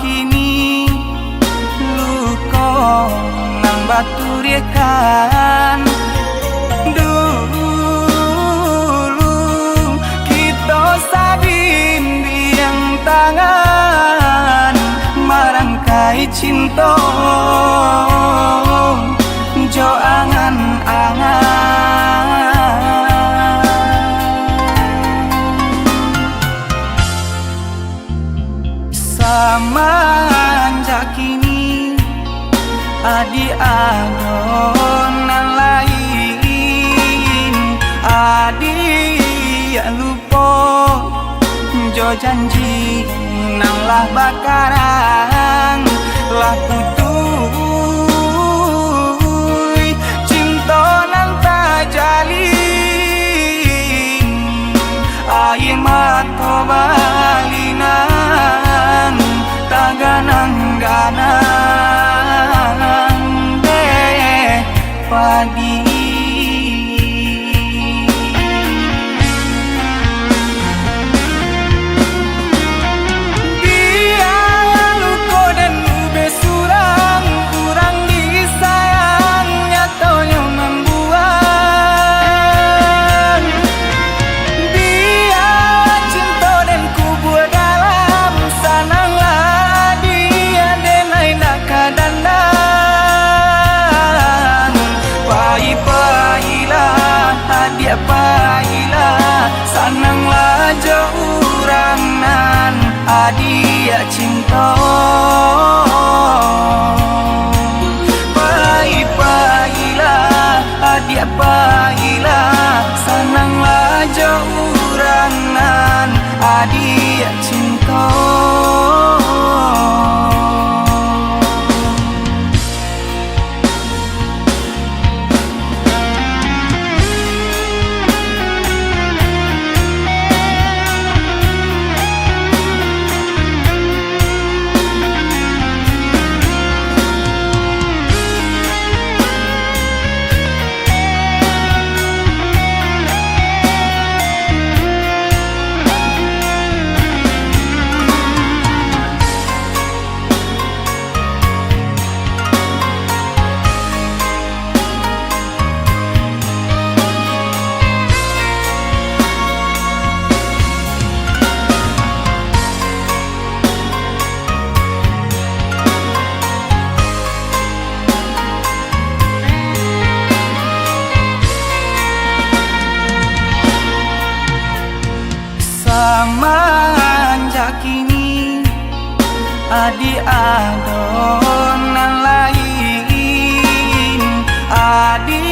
kini luko nang baturikan. Dulu kita sabin biang tangan marangkai cinta jo angan-angan. Semenjak kini adi adonan lain, adi ya lupa jo janji nang lah bakarang lah putui cinta nang tak jalin air mata balinan tak ganang-ganang deh padi. Pailah sananglah jauh nan adia cinta. Pailah adia pailah sananglah jauh nan adia cinta. Semenjak kini adi adonan lain, adi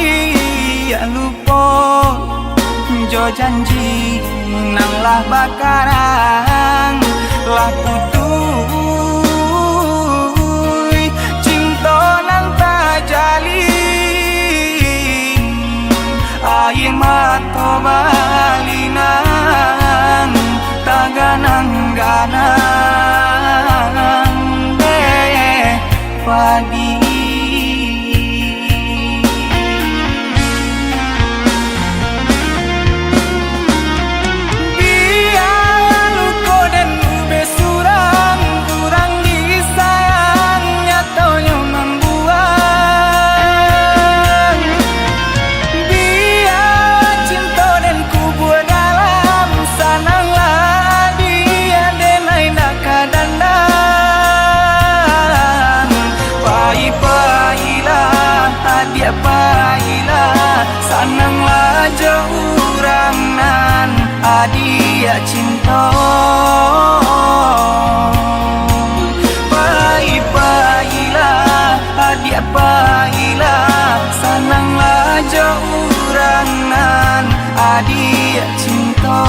ya lupa jo janji nang lah bakarang lah putui cinta nang tak jalin air mata balinan tak ganang-ganang deh padi. Pailah sananglah jauh nan adia cinta. Pailah adia pailah sananglah jauh nan adia cinta.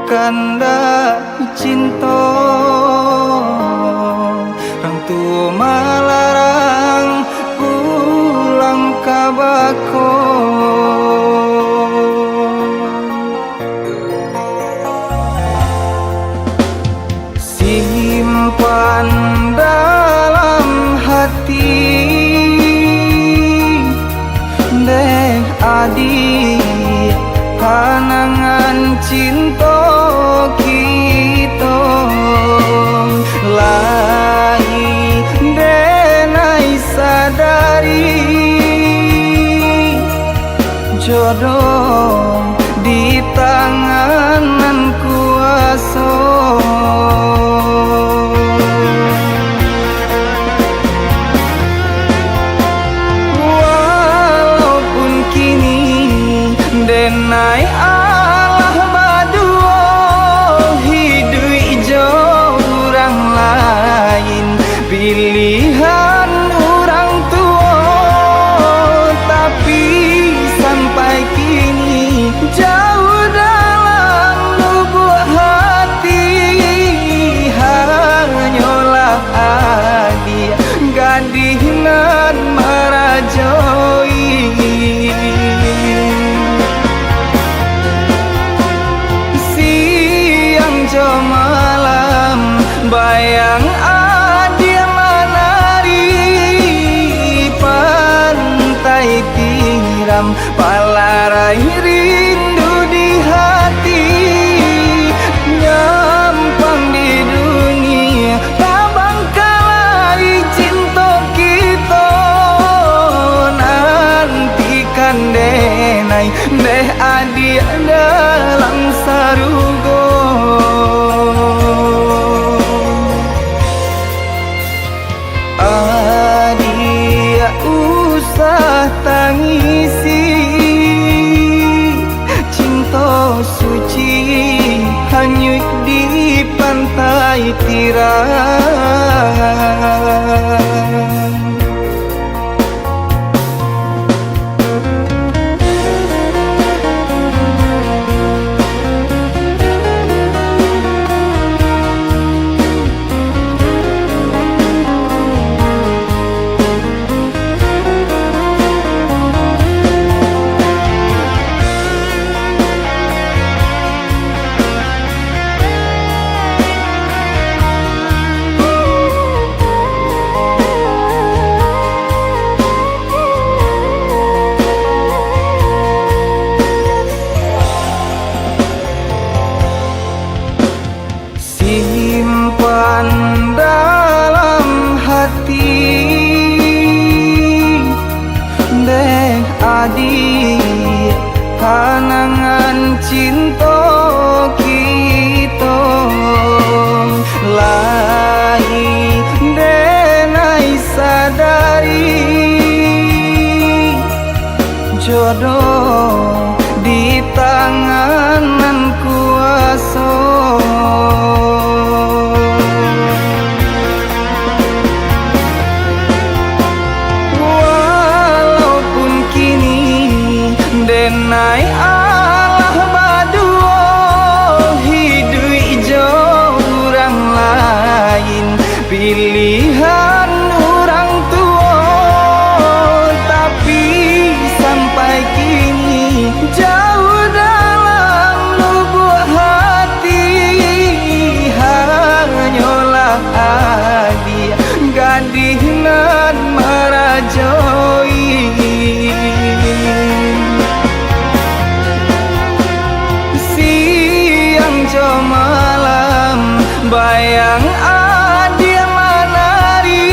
kanda cinta, orang tua melarang pulang ke Bako. Simpan dalam hati deh adik, panangan cinta kita lain denai sadari jodoh di tangan kuasa. Walaupun kini denai Allah badua hidup ijo orang lain, pilihan orang tua, tapi sampai kini jauh dalam lubuk hati hanyalah dia gadis nan merajoi. Siang jo malam bayang dia menari pantai tiram, palarai rindu di hati, nyampang di dunia tak bangkalai cinta kita, nantikan denai deh adik dalam sarugo. Adik usah tangisi, cinta suci hanyut di pantai tiram. Simpan dalam hati deh adik, panangan cinta kita lain denai sadari jodoh di tangan kuasa. Walaupun kini denai Allah badua hidup ijo orang lain, pilihan orang tua, tapi sampai kini jauh dalam lubuk hati hanyalah dia gadis nan merajoi. Siang jo malam bayang dia menari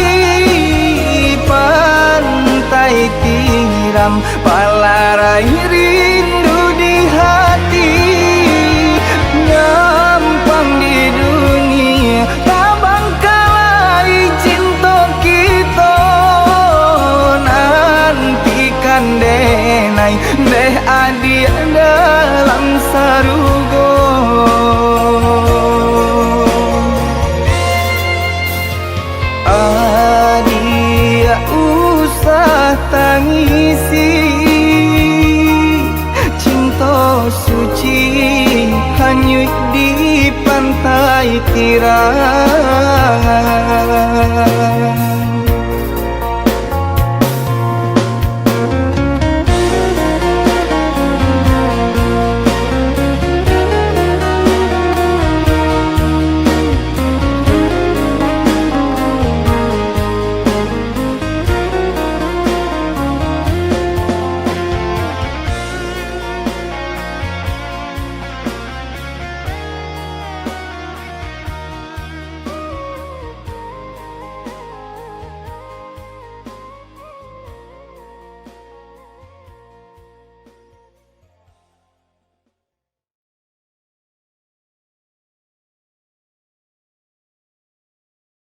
pantai tiram, palarai rindu di hati, nyampang di dunia tak bangkalai cinta kita, nantikan denai deh adik dalam sarugo. hanyut di pantai tirai.